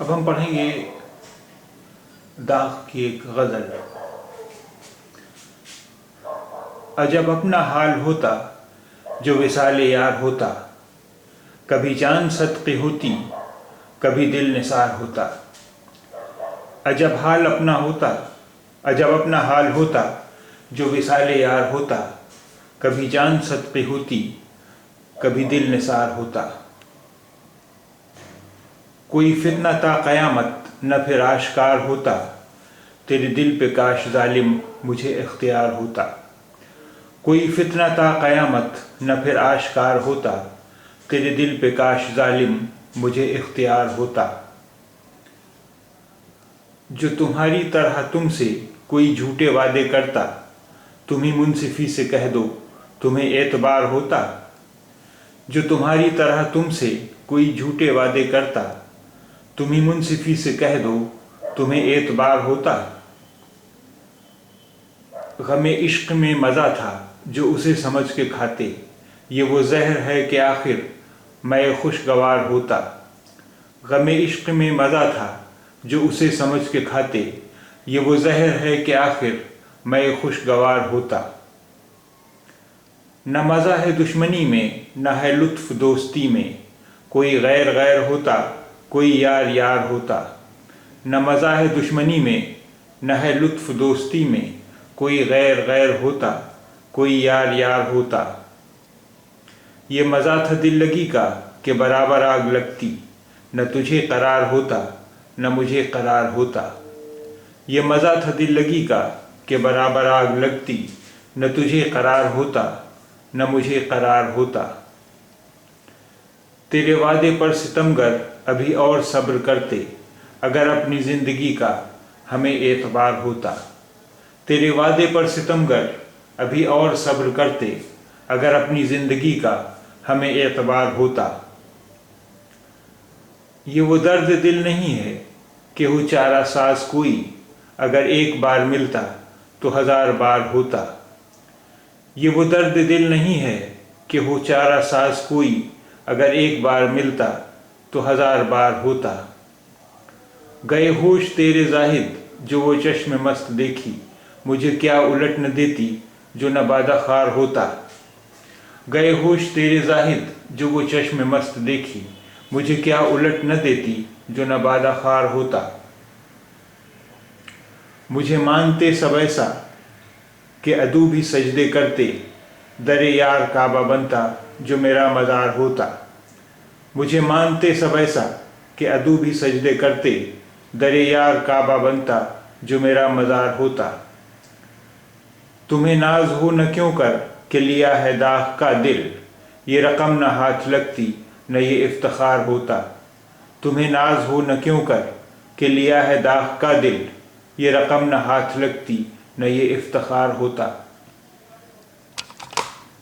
اب ہم پڑھیں گے داغ کی ایک غزل۔ عجب اپنا حال ہوتا جو وصال یار ہوتا، کبھی جان صدقے ہوتی کبھی دل نثار ہوتا۔ عجب اپنا حال ہوتا جو وصال یار ہوتا، کبھی جان صدقے ہوتی کبھی دل نثار ہوتا۔ کوئی فتنہ تا قیامت نہ پھر آشکار ہوتا، تیرے دل پہ کاش ظالم مجھے اختیار ہوتا۔ کوئی فتنہ تا قیامت نہ پھر آشکار ہوتا، تیرے دل پہ کاش ظالم مجھے اختیار ہوتا۔ جو تمہاری طرح تم سے کوئی جھوٹے وعدے کرتا، تمہیں منصفی سے کہہ دو تمہیں اعتبار ہوتا۔ جو تمہاری طرح تم سے کوئی جھوٹے وعدے کرتا، تمہیں منصفی سے کہہ دو تمہیں اعتبار ہوتا۔ غم عشق میں مزہ تھا جو اسے سمجھ کے کھاتے، یہ وہ زہر ہے کہ آخر میں خوشگوار ہوتا۔ غم عشق میں مزہ تھا جو اسے سمجھ کے کھاتے، یہ وہ زہر ہے کہ آخر میں خوشگوار ہوتا۔ نہ مزہ ہے دشمنی میں نہ ہے لطف دوستی میں، کوئی غیر غیر ہوتا کوئی یار یار ہوتا۔ نہ مزہ ہے دشمنی میں نہ ہے لطف دوستی میں، کوئی غیر غیر ہوتا کوئی یار یار ہوتا۔ یہ مزہ تھا دل لگی کا کہ برابر آگ لگتی، نہ تجھے قرار ہوتا نہ مجھے قرار ہوتا۔ یہ مزہ تھا دل لگی کا کہ برابر آگ لگتی، نہ تجھے قرار ہوتا نہ مجھے قرار ہوتا۔ تیرے وعدے پر ستمگر ابھی اور صبر کرتے، اگر اپنی زندگی کا ہمیں اعتبار ہوتا۔ تیرے وعدے پر ستمگر ابھی اور صبر کرتے، اگر اپنی زندگی کا ہمیں اعتبار ہوتا۔ یہ وہ درد دل نہیں ہے کہ ہو چارہ ساز کوئی، اگر ایک بار ملتا تو ہزار بار ہوتا۔ یہ وہ درد دل نہیں ہے کہ ہو چارہ ساز کوئی، اگر ایک بار ملتا تو ہزار بار ہوتا۔ گئے ہوش تیرے زاہد جو وہ چشم مست دیکھی، مجھے کیا الٹ نہ دیتی جو نبادہ خار ہوتا۔ گئے ہوش تیرے زاہد جو وہ چشم مست دیکھی، مجھے کیا الٹ نہ دیتی جو نبادہ خار ہوتا۔ مجھے مانتے سب ایسا کہ عدو بھی سجدے کرتے، در یار کعبہ بنتا جو میرا مزار ہوتا۔ مجھے مانتے سب ایسا کہ عدو بھی سجدے کرتے، در یار کعبہ بنتا جو میرا مزار ہوتا۔ تمہیں ناز ہو نہ کیوں کر کہ لیا ہے داغ کا دل، یہ رقم نہ ہاتھ لگتی نہ یہ افتخار ہوتا۔ تمہیں ناز ہو نہ کیوں کر کہ لیا ہے داغ کا دل، یہ رقم نہ ہاتھ لگتی نہ یہ افتخار ہوتا۔